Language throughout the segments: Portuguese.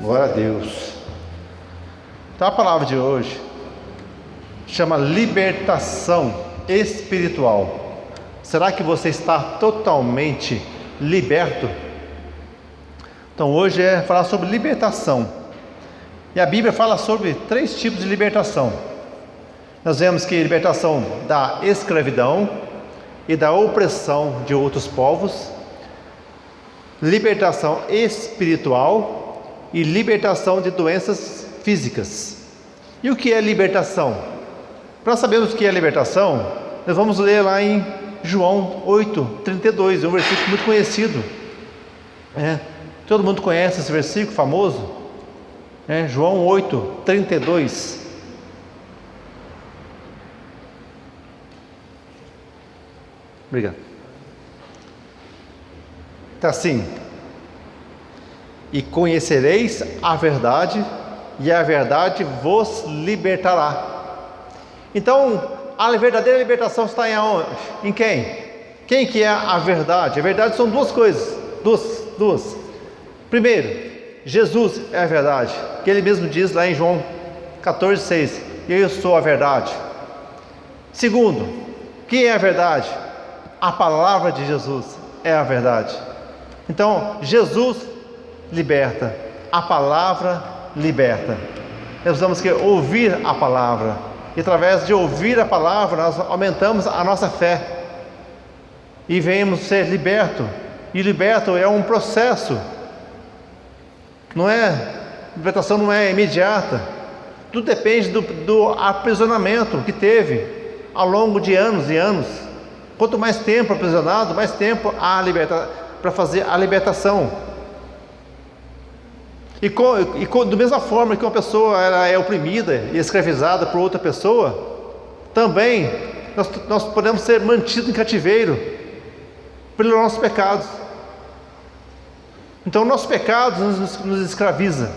Glória a Deus. Então a palavra de hoje chama libertação espiritual. Será que você está totalmente liberto? Então hoje é falar sobre libertação. E a Bíblia fala sobre 3 tipos de libertação. Nós vemos que libertação da escravidão e da opressão de outros povos, libertação espiritual e libertação de doenças físicas. E o que é libertação? Para sabermos o que é libertação, nós vamos ler lá em João 8:32, é um versículo muito conhecido. Todo mundo conhece esse versículo famoso? João 8:32. Obrigado. Está assim: e conhecereis a verdade, e a verdade vos libertará. Então, a verdadeira libertação está em quem? Quem que é a verdade? A verdade são duas coisas, duas. Primeiro, Jesus é a verdade, que ele mesmo diz lá em João 14:6, eu sou a verdade. Segundo, quem é a verdade? A palavra de Jesus é a verdade. Então, Jesus liberta, a palavra liberta. Nós precisamos ouvir a palavra, e através de ouvir a palavra, nós aumentamos a nossa fé, e venhamos ser libertos. E liberto é um processo, libertação não é imediata, tudo depende do aprisionamento que teve ao longo de anos e anos. Quanto mais tempo aprisionado, mais tempo há para fazer a libertação. E da mesma forma que uma pessoa ela é oprimida e escravizada por outra pessoa, também nós podemos ser mantidos em cativeiro pelos nossos pecados. Então, nossos pecados nos escraviza,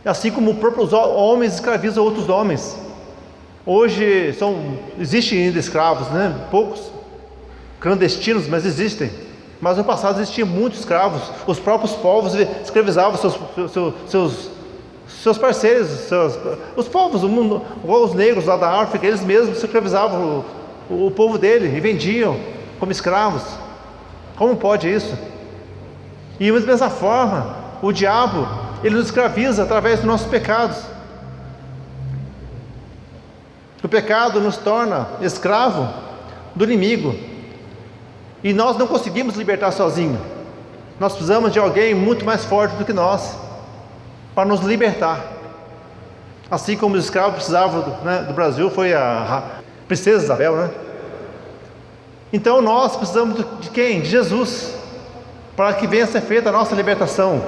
assim como os próprios homens escravizam outros homens. Hoje existem ainda escravos, poucos clandestinos, mas existem. Mas no passado existiam muitos escravos. Os próprios povos escravizavam seus parceiros, os povos do mundo, os negros lá da África, eles mesmos escravizavam o povo dele e vendiam como escravos. Como pode isso? E da mesma forma, o diabo, ele nos escraviza através dos nossos pecados. O pecado nos torna escravo do inimigo, e nós não conseguimos libertar sozinhos. Nós precisamos de alguém muito mais forte do que nós para nos libertar. Assim como os escravos precisavam do Brasil, foi a princesa Isabel, Então nós precisamos de quem? De Jesus, para que venha a ser feita a nossa libertação.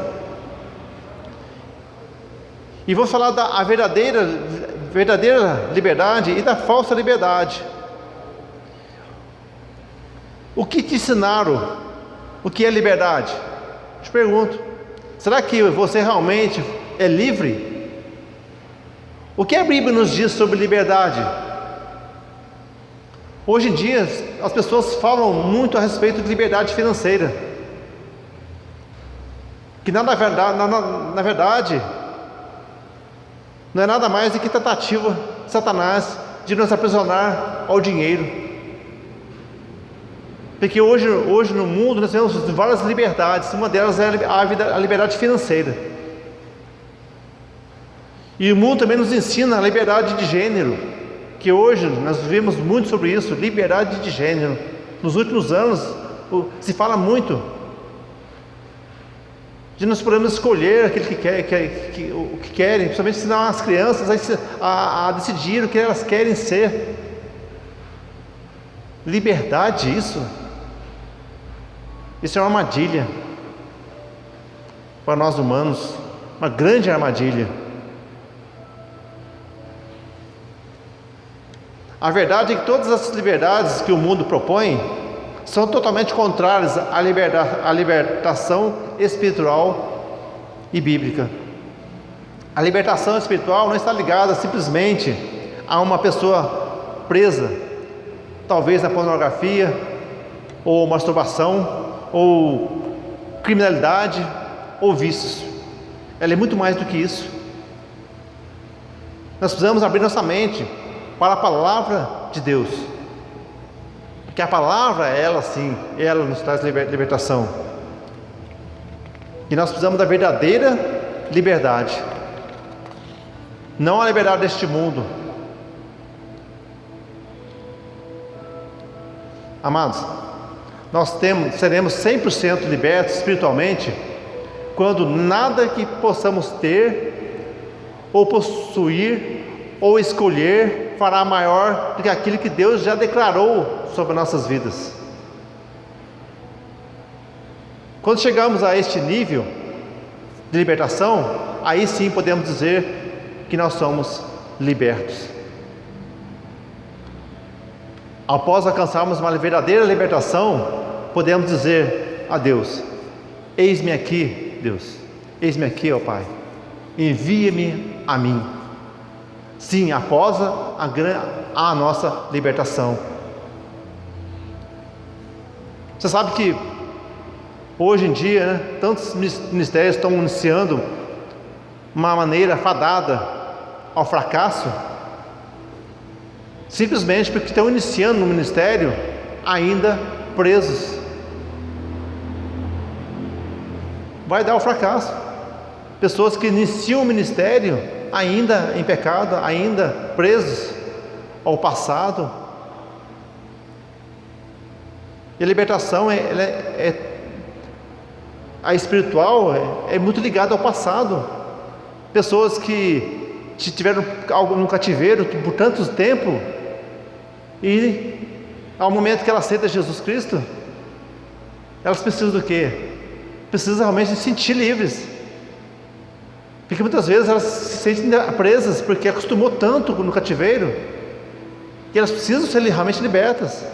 E vou falar da verdadeira liberdade e da falsa liberdade. O que te ensinaram o que é liberdade? Te pergunto, será que você realmente é livre? O que a Bíblia nos diz sobre liberdade? Hoje em dia as pessoas falam muito a respeito de liberdade financeira, que na verdade não é nada mais do que tentativa de Satanás de nos aprisionar ao dinheiro. Porque hoje no mundo nós temos várias liberdades, uma delas é a liberdade financeira. E o mundo também nos ensina a liberdade de gênero, que hoje nós vivemos muito sobre isso, liberdade de gênero. Nos últimos anos se fala muito de nós podemos escolher aquele o que querem, principalmente ensinar as crianças a decidir o que elas querem ser. Liberdade, isso é uma armadilha para nós humanos, uma grande armadilha. A verdade é que todas as liberdades que o mundo propõe são totalmente contrárias à libertação espiritual e bíblica. A libertação espiritual não está ligada simplesmente a uma pessoa presa, talvez na pornografia, ou masturbação, ou criminalidade, ou vícios. ela é muito mais do que isso. Nós precisamos abrir nossa mente para a palavra de Deus, porque a palavra, ela sim, ela nos traz libertação, e nós precisamos da verdadeira liberdade, não a liberdade deste mundo. Amados, nós seremos 100% libertos espiritualmente quando nada que possamos ter, ou possuir, ou escolher, fará maior do que aquilo que Deus já declarou sobre nossas vidas. Quando chegamos a este nível de libertação, aí sim podemos dizer que nós somos libertos. Após alcançarmos uma verdadeira libertação, podemos dizer a Deus: eis-me aqui, Deus, eis-me aqui, ó Pai, envia-me a mim. Sim, após a nossa libertação. Você sabe que hoje em dia, né, tantos ministérios estão iniciando uma maneira fadada ao fracasso, simplesmente porque estão iniciando no ministério ainda presos. Vai dar o fracasso. Pessoas que iniciam o ministério ainda em pecado, ainda presos ao passado. E a libertação a espiritual é muito ligada ao passado. Pessoas que tiveram algo no cativeiro por tanto tempo, e ao momento que ela aceita Jesus Cristo, elas precisam do quê? Precisam realmente se sentir livres, porque muitas vezes elas se sentem presas, porque acostumou tanto no cativeiro, que elas precisam ser realmente libertas.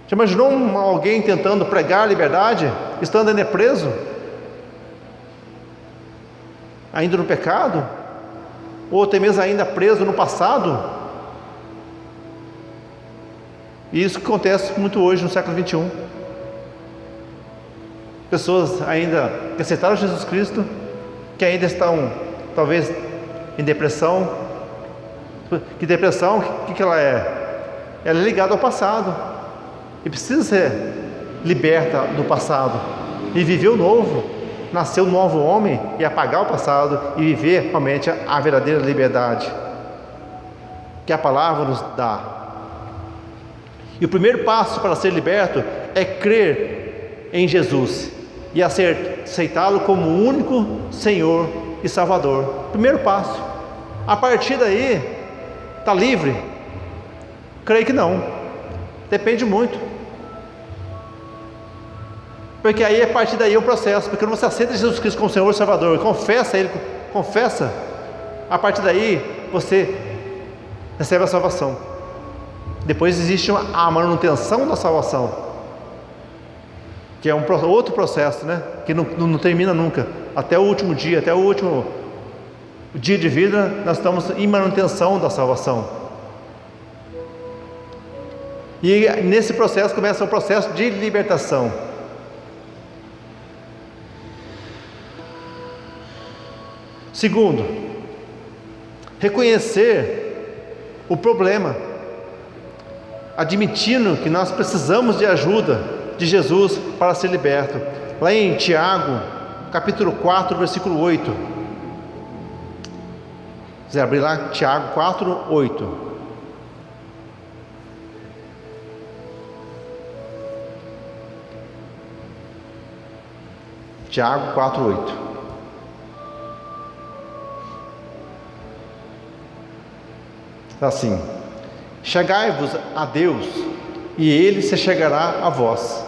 Já imaginou alguém tentando pregar a liberdade, estando ainda preso, ainda no pecado, ou até mesmo ainda preso no passado? E isso que acontece muito hoje no século 21. Pessoas ainda que aceitaram Jesus Cristo, que ainda estão talvez em depressão. Que depressão, o que ela é? Ela é ligada ao passado, e precisa ser liberta do passado e viver o novo, nascer um novo homem, e apagar o passado e viver realmente a verdadeira liberdade que a palavra nos dá. E o primeiro passo para ser liberto é crer em Jesus e aceitá-lo como o único Senhor e Salvador. Primeiro passo. A partir daí, está livre? Creio que não. Depende muito. Porque aí, a partir daí é um processo. Porque quando você aceita Jesus Cristo como Senhor e Salvador, confessa Ele, a partir daí você recebe a salvação. Depois existe a manutenção da salvação, que é outro processo, né? Que não termina nunca. Até o último dia, até o último dia de vida, nós estamos em manutenção da salvação. E nesse processo começa o processo de libertação. Segundo, reconhecer o problema, admitindo que nós precisamos de ajuda de Jesus para ser liberto. Lá em Tiago, capítulo 4, versículo 8. Você abrir lá, Tiago 4, 8. Tiago 4, 8. Está assim: chegai-vos a Deus, e Ele se chegará a vós.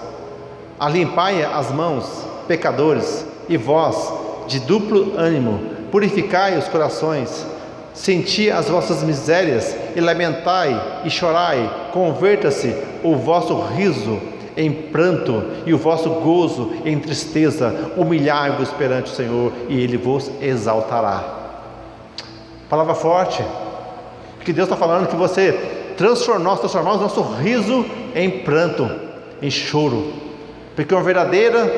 Alimpai as mãos, pecadores, e vós, de duplo ânimo, purificai os corações. Senti as vossas misérias, e lamentai, e chorai. Converta-se o vosso riso em pranto, e o vosso gozo em tristeza. Humilhai-vos perante o Senhor, e Ele vos exaltará. Palavra forte, que Deus está falando que você nós transformamos nosso riso em pranto, em choro, porque uma verdadeira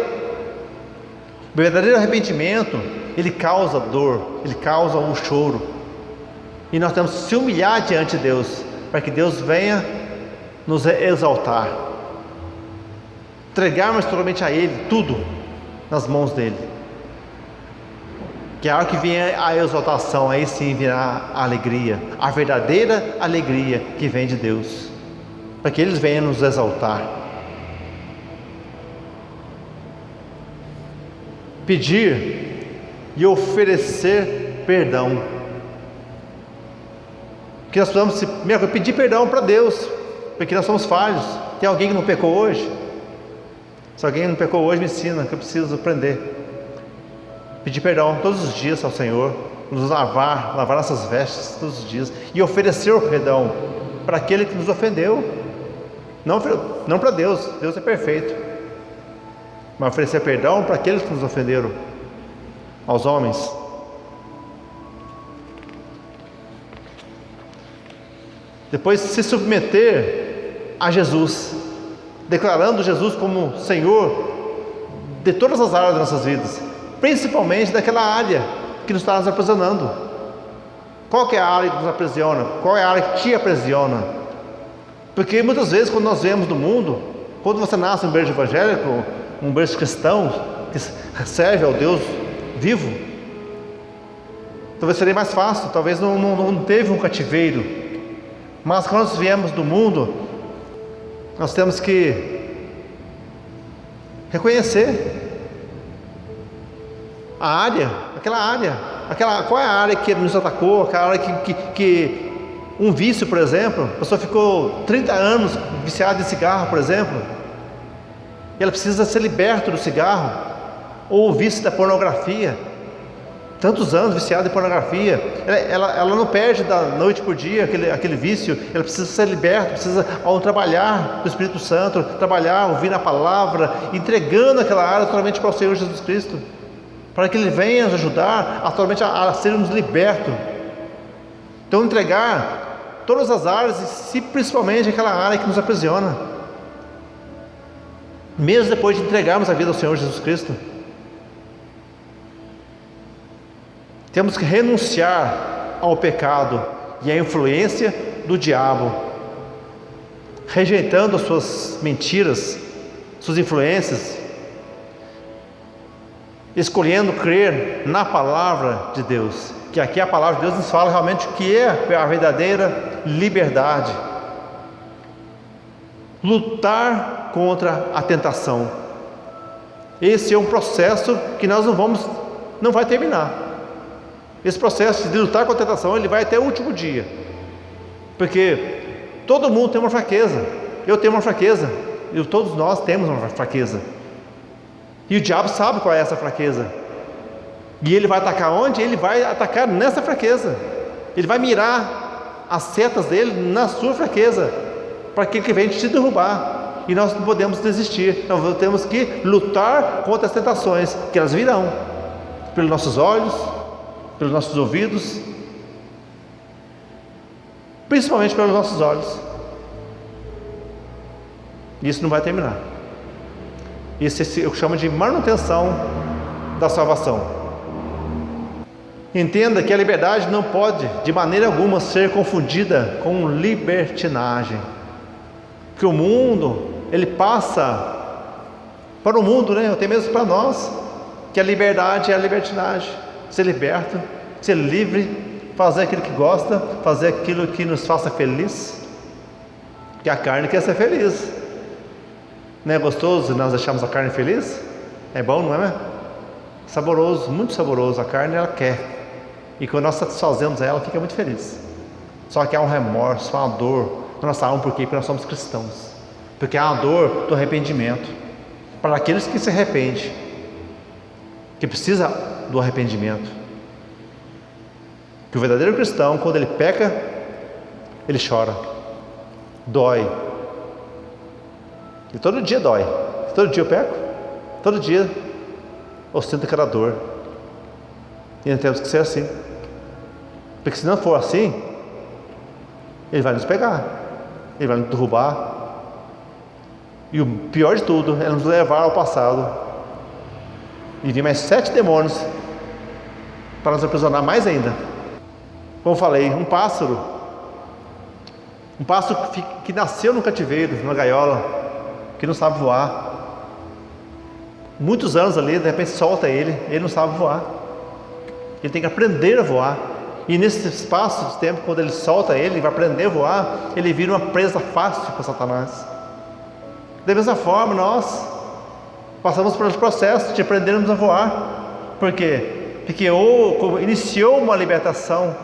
O verdadeiro arrependimento, ele causa dor, ele causa um choro. E nós temos que se humilhar diante de Deus, para que Deus venha nos exaltar. Entregarmos totalmente a Ele, tudo nas mãos dEle. Que a hora que vier a exaltação, aí sim virá a alegria, a verdadeira alegria que vem de Deus, para que Ele venha nos exaltar. Pedir e oferecer perdão. Que nós precisamos pedir perdão para Deus, porque nós somos falhos. Tem alguém que não pecou hoje? Se alguém não pecou hoje, me ensina, que eu preciso aprender. Pedir perdão todos os dias ao Senhor, nos lavar nossas vestes todos os dias, e oferecer o perdão para aquele que nos ofendeu. Não para Deus, Deus é perfeito, mas oferecer perdão para aqueles que nos ofenderam, aos homens. Depois se submeter a Jesus, declarando Jesus como Senhor de todas as áreas das nossas vidas, principalmente daquela área que nos está nos aprisionando. Qual que é a área que nos aprisiona? Qual é a área que te aprisiona? Porque muitas vezes quando nós vemos no mundo, quando você nasce em um berço evangélico, um berço cristão, que serve ao Deus vivo, talvez seria mais fácil, talvez não teve um cativeiro. Mas quando nós viemos do mundo, nós temos que reconhecer a área, qual é a área que nos atacou, aquela área que um vício, por exemplo, a pessoa ficou 30 anos viciada em cigarro, por exemplo, e ela precisa ser liberta do cigarro, ou o vício da pornografia, tantos anos viciada em pornografia, ela não perde da noite por dia aquele vício, ela precisa ser liberta, precisa ao trabalhar do Espírito Santo, trabalhar, ouvir a palavra, entregando aquela área totalmente para o Senhor Jesus Cristo, para que Ele venha nos ajudar atualmente a sermos libertos. Então entregar todas as áreas, e principalmente aquela área que nos aprisiona, mesmo depois de entregarmos a vida ao Senhor Jesus Cristo. Temos que renunciar ao pecado e à influência do diabo, rejeitando as suas mentiras, suas influências, escolhendo crer na palavra de Deus, que aqui a palavra de Deus nos fala realmente o que é a verdadeira liberdade. Lutar contra a tentação. Esse é um processo que nós não vai terminar. Esse processo de lutar contra a tentação, ele vai até o último dia, porque todo mundo tem uma fraqueza. Eu tenho uma fraqueza, e todos nós temos uma fraqueza, e o diabo sabe qual é essa fraqueza, e ele vai atacar onde? Ele vai atacar nessa fraqueza, ele vai mirar as setas dele na sua fraqueza, para aquele que vem te derrubar, e nós não podemos desistir. Nós temos que lutar contra as tentações, que elas virão, pelos nossos olhos, pelos nossos ouvidos, principalmente pelos nossos olhos. Isso não vai terminar. Isso eu chamo de manutenção da salvação. Entenda que a liberdade não pode de maneira alguma ser confundida com libertinagem, que o mundo, ele passa para o mundo, até mesmo para nós, que a liberdade é a libertinagem. Ser liberto, ser livre, fazer aquilo que gosta, fazer aquilo que nos faça feliz, que a carne quer ser feliz. Não é gostoso nós deixarmos a carne feliz? É bom, não é? Saboroso, muito saboroso. A carne ela quer, e quando nós satisfazemos ela, fica muito feliz. Só que há um remorso, há uma dor na nossa alma. Por quê? Porque nós somos cristãos, porque há a dor do arrependimento para aqueles que se arrependem, que precisa do arrependimento. Que o verdadeiro cristão, quando ele peca, ele chora, dói, e todo dia dói. Todo dia eu peco, todo dia eu sinto aquela dor, e nós temos que ser assim, porque se não for assim, ele vai nos pegar, ele vai nos derrubar, e o pior de tudo é nos levar ao passado, E vi mais 7 demônios para nos aprisionar mais ainda. Como eu falei, um pássaro que nasceu no cativeiro, numa gaiola, que não sabe voar. Muitos anos ali, de repente solta ele não sabe voar. Ele tem que aprender a voar. E nesse espaço de tempo, quando ele solta ele vai aprender a voar, ele vira uma presa fácil para Satanás. Da mesma forma, nós passamos por esse processo de aprendermos a voar. Por quê? Porque iniciou uma libertação,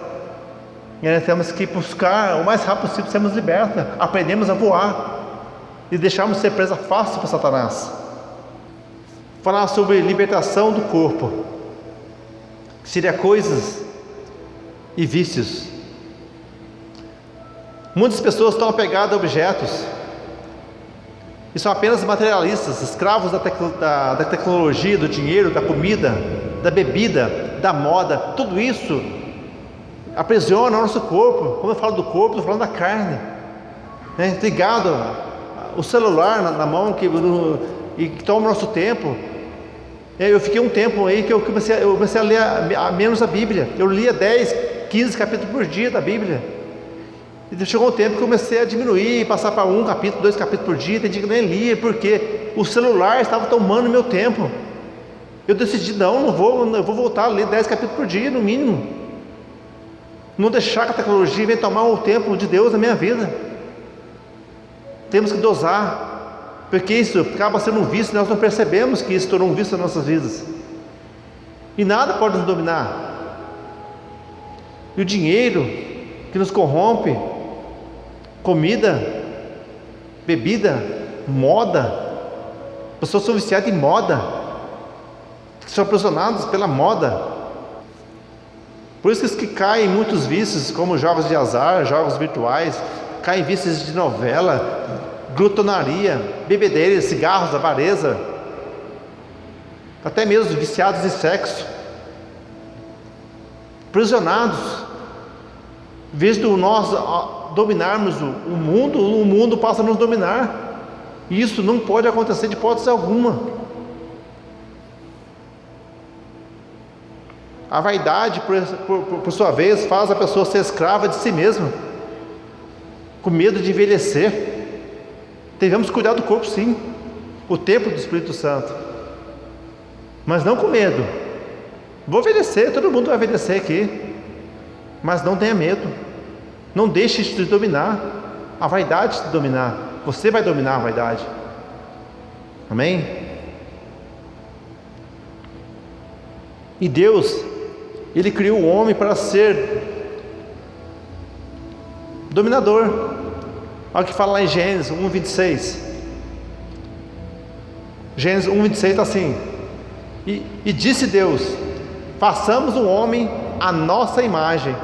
e nós temos que buscar o mais rápido possível sermos libertos, aprendemos a voar e deixarmos de ser presa fácil para Satanás. Falar sobre libertação do corpo, que seria coisas e vícios. Muitas pessoas estão apegadas a objetos e são apenas materialistas, escravos da tecnologia, do dinheiro, da comida, da bebida, da moda. Tudo isso aprisiona o nosso corpo. Quando eu falo do corpo, estou falando da carne, né? Ligado o celular na mão e que toma o nosso tempo. Eu fiquei um tempo aí que eu comecei a ler menos a Bíblia. Eu lia 10, 15 capítulos por dia da Bíblia. E chegou um tempo que eu comecei a diminuir, passar para 1 capítulo, 2 capítulos por dia. Tem dia que nem lia, porque o celular estava tomando meu tempo. Eu decidi, eu vou voltar a ler 10 capítulos por dia, no mínimo. Não deixar que a tecnologia venha tomar o tempo de Deus na minha vida. Temos que dosar, porque isso acaba sendo um vício, nós não percebemos que isso tornou um vício nas nossas vidas. E nada pode nos dominar. E o dinheiro que nos corrompe, comida, bebida, moda. Pessoas são viciadas em moda, são aprisionadas pela moda. Por isso que caem em muitos vícios, como jogos de azar, jogos virtuais, caem em vícios de novela, glutonaria, bebedeira, cigarros, avareza, até mesmo viciados em sexo, aprisionados. Em vez de nós dominarmos o mundo passa a nos dominar. E isso não pode acontecer de hipótese alguma. A vaidade, por sua vez, faz a pessoa ser escrava de si mesma, com medo de envelhecer. Devemos cuidar do corpo, sim, o templo do Espírito Santo, mas não com medo. Vou envelhecer, todo mundo vai envelhecer aqui, mas não tenha medo. Não deixe isso te dominar, a vaidade te dominar. Você vai dominar a vaidade. Amém? E Deus, Ele criou o homem para ser dominador. Olha o que fala lá em Gênesis 1:26. Gênesis 1:26 está assim: e disse Deus: façamos o homem à nossa imagem,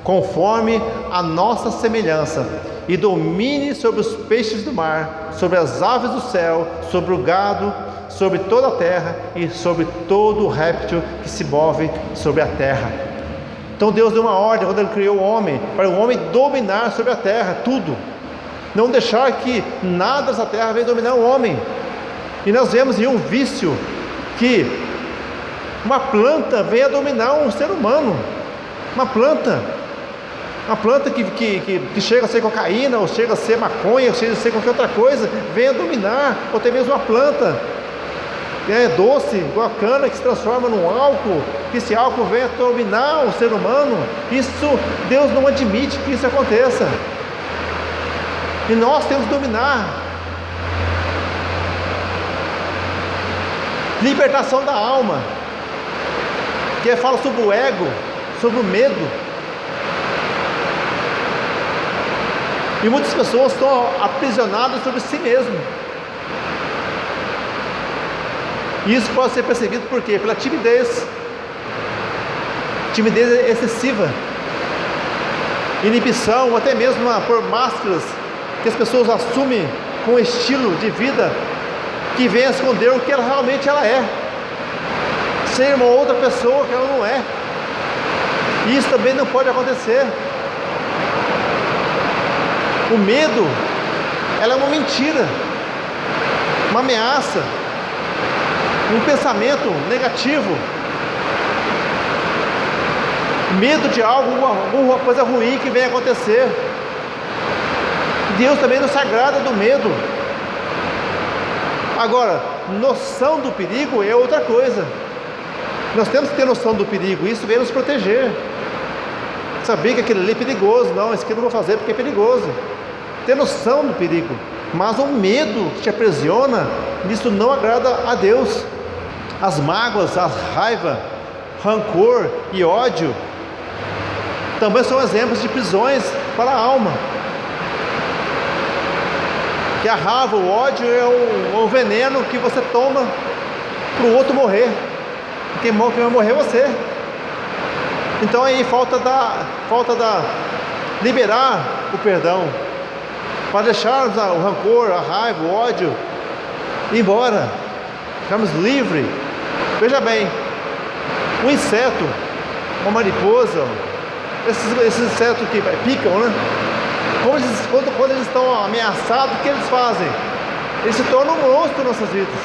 conforme a nossa semelhança, e domine sobre os peixes do mar, sobre as aves do céu, sobre o gado, sobre toda a terra e sobre todo o réptil que se move sobre a terra. Então Deus deu uma ordem quando Ele criou o homem, para o homem dominar sobre a terra, tudo. Não deixar que nada dessa terra venha dominar o homem. E nós vemos em um vício que uma planta venha dominar um ser humano. Uma planta que chega a ser cocaína, ou chega a ser maconha, ou chega a ser qualquer outra coisa, venha dominar, ou até mesmo uma planta doce, igual a cana, que se transforma num álcool, que esse álcool venha dominar o ser humano. Isso, Deus não admite que isso aconteça. E nós temos que dominar. Libertação da alma, que fala sobre o ego, sobre o medo. E muitas pessoas estão aprisionadas sobre si mesmo. E isso pode ser percebido por quê? Pela timidez excessiva, inibição, ou até mesmo por máscaras que as pessoas assumem com um estilo de vida que vem a esconder o que realmente ela é, ser uma outra pessoa que ela não é. E isso também não pode acontecer. O medo, ela é uma mentira, uma ameaça. um pensamento negativo, medo de algo, alguma coisa ruim que venha acontecer. Deus também não se agrada do medo. Agora, noção do perigo é outra coisa. Nós temos que ter noção do perigo, isso vem nos proteger. Saber que aquilo ali é perigoso, não, isso aqui eu não vou fazer porque é perigoso. Ter noção do perigo, mas o medo que te aprisiona, isso não agrada a Deus. As mágoas, a raiva, rancor e ódio também são exemplos de prisões para a alma. Que a raiva, o ódio é o veneno que você toma para o outro morrer. Quem vai morrer é você. Então aí falta liberar o perdão, para deixarmos o rancor, a raiva, o ódio ir embora, ficarmos livres. Veja bem, um inseto, uma mariposa, esses insetos que picam, né? Quando eles estão ameaçados, o que eles fazem? Eles se tornam um monstro nas nossas vidas.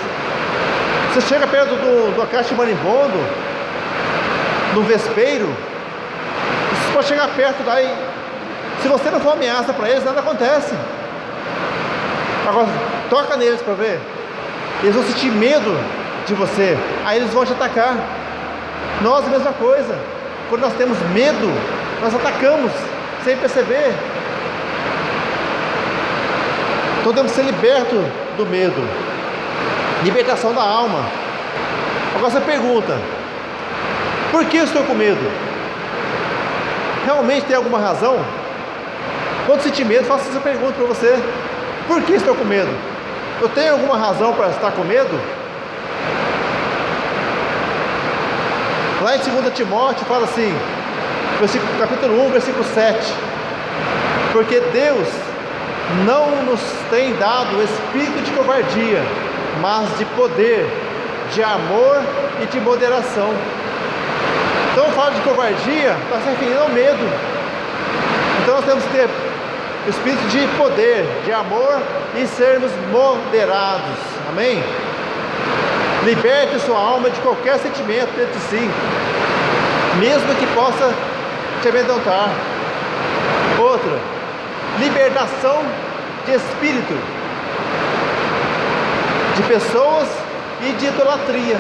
Você chega perto do caixa de marimbondo, do vespeiro, você pode chegar perto daí. Se você não for ameaça para eles, nada acontece. Agora, toca neles para ver. Eles vão sentir medo de você, aí eles vão te atacar. Nós, a mesma coisa. Quando nós temos medo, nós atacamos sem perceber. Então temos que ser libertos do medo. Libertação da alma. Agora você pergunta: por que eu estou com medo? Realmente tem alguma razão? Quando sentir medo, faça essa pergunta para você: por que estou com medo? Eu tenho alguma razão para estar com medo? Lá em 2 Timóteo fala assim, capítulo 1, versículo 7: porque Deus não nos tem dado o espírito de covardia, mas de poder, de amor e de moderação. Então fala de covardia, está se referindo ao medo. Então nós temos que ter o espírito de poder, de amor e sermos moderados. Amém? Liberte sua alma de qualquer sentimento dentro de si, mesmo que possa te amedrontar. Outra, libertação de espírito, de pessoas e de idolatria.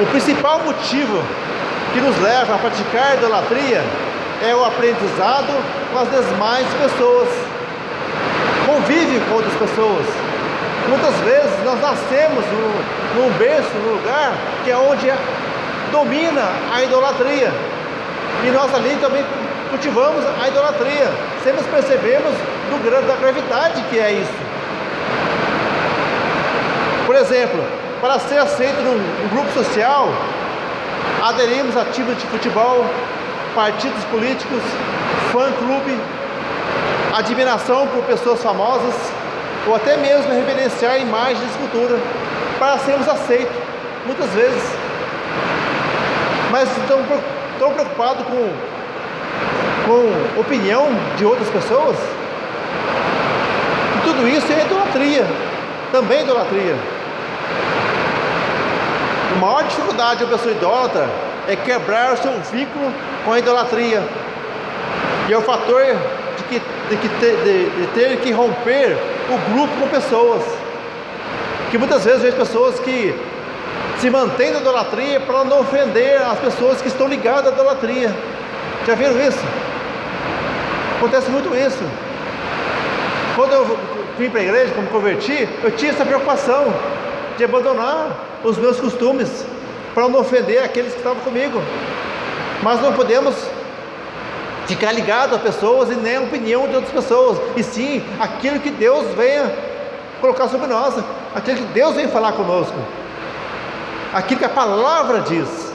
O principal motivo que nos leva a praticar idolatria é o aprendizado com as demais pessoas. Convive com outras pessoas. Muitas vezes nós nascemos num berço, num lugar que é onde domina a idolatria. E nós ali também cultivamos a idolatria, sem nos percebermos da gravidade que é isso. Por exemplo, para ser aceito num grupo social, aderimos a times de futebol, partidos políticos, fã-clube, admiração por pessoas famosas, ou até mesmo reverenciar imagens de escultura, para sermos aceitos, muitas vezes. Mas estão tão preocupados com opinião de outras pessoas? E tudo isso é idolatria, também idolatria. A maior dificuldade de uma pessoa idólatra é quebrar o seu vínculo com a idolatria. E é o fator de ter que romper o grupo com pessoas. Que muitas vezes vejo pessoas que se mantêm na idolatria para não ofender as pessoas que estão ligadas à idolatria. Já viram isso? Acontece muito isso. Quando eu vim para a igreja, como converti, eu tinha essa preocupação de abandonar os meus costumes para não ofender aqueles que estavam comigo. Mas não podemos ficar ligado a pessoas e nem a opinião de outras pessoas, e sim aquilo que Deus venha colocar sobre nós, aquilo que Deus vem falar conosco, aquilo que a palavra diz.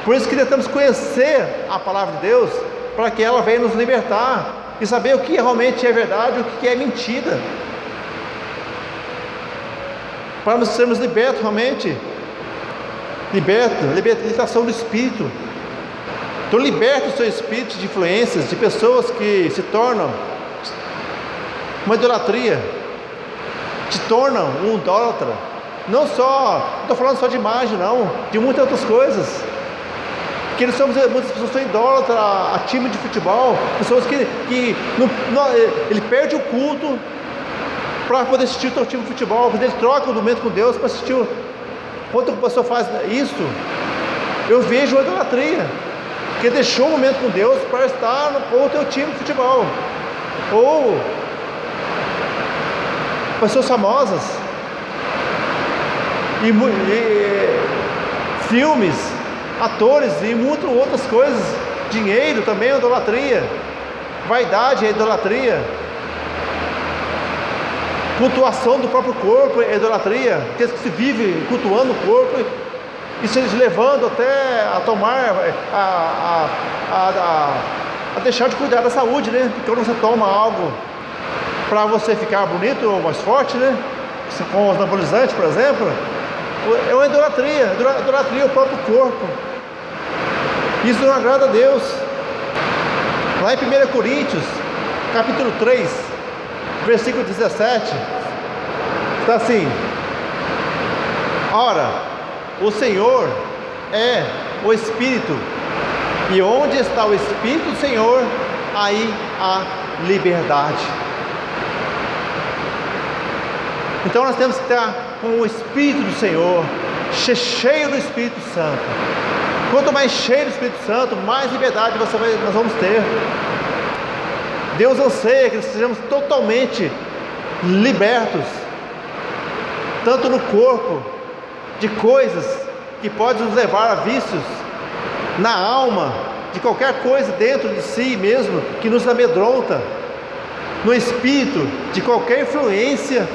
Por isso que tentamos conhecer a palavra de Deus, para que ela venha nos libertar e saber o que realmente é verdade e o que é mentira, para sermos libertos realmente. Libertação do espírito. Então liberta o seu espírito de influências, de pessoas que se tornam uma idolatria. te tornam um idólatra. Não estou falando só de imagem, não, de muitas outras coisas. Que muitas pessoas são idólatras a time de futebol, pessoas que ele perde o culto para poder assistir o seu time de futebol, quando ele troca o momento com Deus para assistir. Quando a pessoa faz isso, eu vejo a idolatria, que deixou o momento com Deus para estar com o teu time de futebol. Ou pessoas famosas e filmes, atores e muitas outras coisas. Dinheiro também é idolatria, vaidade é idolatria, cultuação do próprio corpo é idolatria, aqueles que se vivem cultuando o corpo e se levando até a tomar a deixar de cuidar da saúde, né? Porque quando você toma algo para você ficar bonito ou mais forte, né? Com os anabolizantes, por exemplo, é uma idolatria. Idolatria é o próprio corpo. Isso não agrada a Deus. Lá em 1 Coríntios, capítulo 3, versículo 17, está assim: ora, o Senhor é o Espírito, e onde está o Espírito do Senhor, aí há liberdade. Então nós temos que estar com o Espírito do Senhor, cheio do Espírito Santo. Quanto mais cheio do Espírito Santo, mais liberdade nós vamos ter. Deus anseia que sejamos totalmente libertos, tanto no corpo, de coisas que podem nos levar a vícios, na alma, de qualquer coisa dentro de si mesmo que nos amedronta, no espírito, de qualquer influência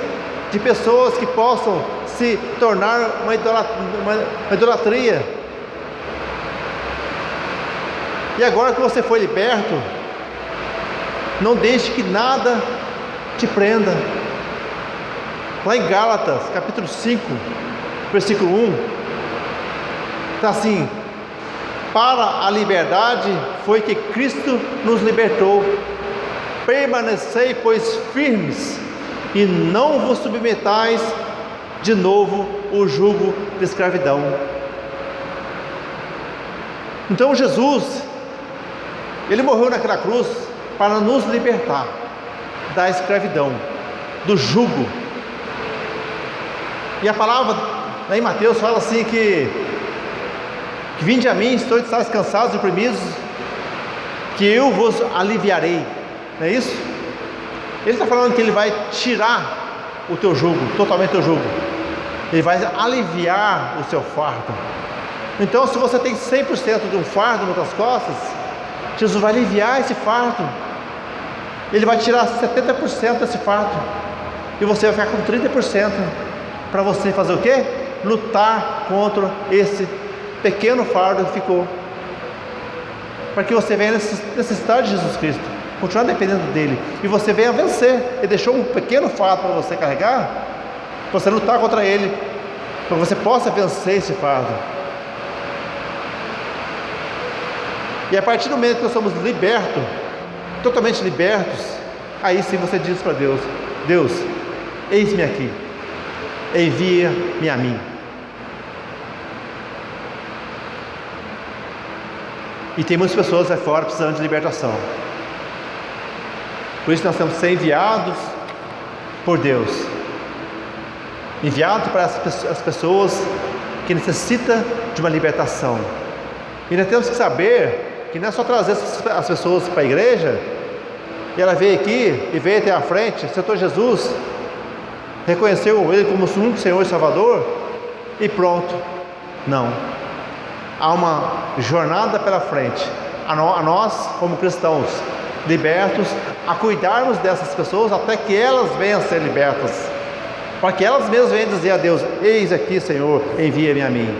de pessoas que possam se tornar uma idolatria. E agora que você foi liberto, não deixe que nada te prenda. Lá em Gálatas, capítulo 5, versículo 1, está assim: para a liberdade foi que Cristo nos libertou. Permanecei, pois, firmes, e não vos submetais de novo o jugo de escravidão. Então Jesus, ele morreu naquela cruz para nos libertar da escravidão, do jugo. E a palavra em Mateus fala assim que vinde a mim, todos estáis cansados e oprimidos, que eu vos aliviarei. Não é isso? Ele está falando que ele vai tirar o teu jugo, totalmente o teu jugo. Ele vai aliviar o seu fardo. Então, se você tem 100% de um fardo nas suas costas, Jesus vai aliviar esse fardo. Ele vai tirar 70% desse fardo, e você vai ficar com 30%, para você fazer o quê? Lutar contra esse pequeno fardo que ficou, para que você venha necessitar de Jesus Cristo, continuar dependendo dele, e você venha vencer. Ele deixou um pequeno fardo para você carregar, para você lutar contra ele, para que você possa vencer esse fardo. E a partir do momento que nós somos libertos, totalmente libertos, aí sim você diz para Deus: Deus, eis-me aqui, envia-me a mim. E tem muitas pessoas aí fora precisando de libertação. Por isso nós temos que ser enviados por Deus, enviados para as pessoas que necessitam de uma libertação. E nós temos que saber que não é só trazer as pessoas para a igreja, e ela veio aqui e veio até a frente, aceitou Jesus, reconheceu Ele como o único Senhor e Salvador, e pronto. Não. Há uma jornada pela frente, a nós como cristãos libertos, a cuidarmos dessas pessoas até que elas venham a ser libertas, para que elas mesmas venham dizer a Deus: eis aqui, Senhor, envia-me a mim.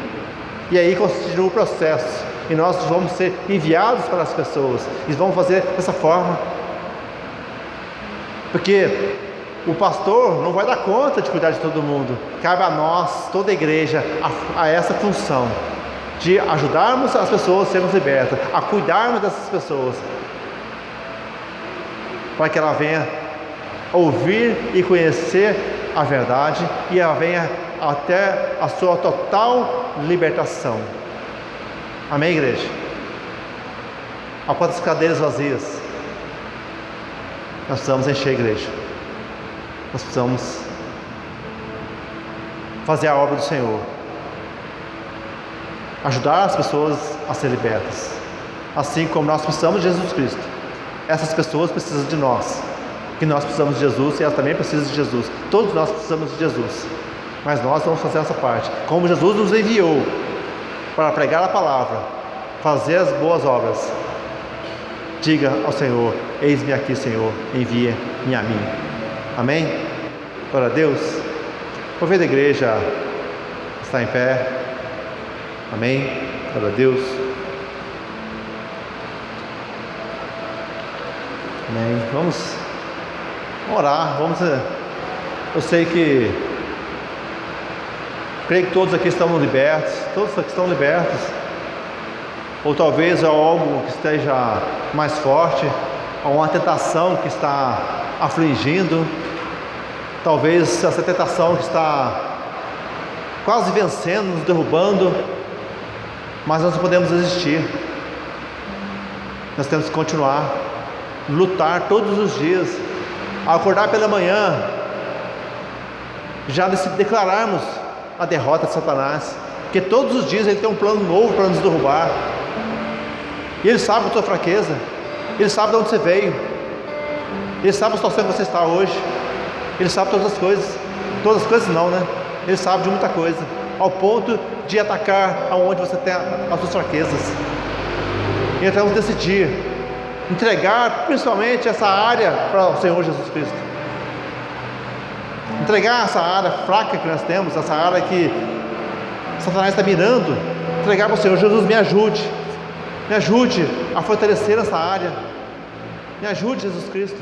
E aí continua o processo, e nós vamos ser enviados para as pessoas, e vamos fazer dessa forma, porque o pastor não vai dar conta de cuidar de todo mundo. Cabe a nós, toda a igreja, a essa função de ajudarmos as pessoas a serem libertas, a cuidarmos dessas pessoas, para que ela venha ouvir e conhecer a verdade e ela venha até a sua total libertação. Amém, igreja? Há quantas cadeiras vazias? Nós precisamos encher a igreja. Nós precisamos fazer a obra do Senhor, ajudar as pessoas a ser libertas, assim como nós precisamos de Jesus Cristo. Essas pessoas precisam de nós, que nós precisamos de Jesus e elas também precisam de Jesus. Todos nós precisamos de Jesus, mas nós vamos fazer essa parte, como Jesus nos enviou para pregar a palavra, fazer as boas obras. Diga ao Senhor: eis-me aqui, Senhor, envia-me a mim. Amém? Glória a Deus. Convido a igreja a estar em pé. Amém? Glória a Deus. Amém. Vamos orar. Eu sei que creio que todos aqui estão libertos. Todos aqui estão libertos. Ou talvez é algo que esteja mais forte, ou uma tentação que está afligindo. Talvez essa tentação que está quase vencendo, nos derrubando, mas nós não podemos desistir. Nós temos que continuar, lutar todos os dias, acordar pela manhã, já declararmos a derrota de Satanás, porque todos os dias ele tem um plano novo para nos derrubar. E ele sabe a tua fraqueza, ele sabe de onde você veio, ele sabe a situação que você está hoje, ele sabe todas as coisas não, né? Ele sabe de muita coisa, ao ponto de atacar aonde você tem as suas fraquezas. E então vamos decidir entregar principalmente essa área para o Senhor Jesus Cristo. Entregar essa área fraca que nós temos, essa área que Satanás está mirando, entregar para o Senhor. Jesus, me ajude a fortalecer essa área. Me ajude, Jesus Cristo.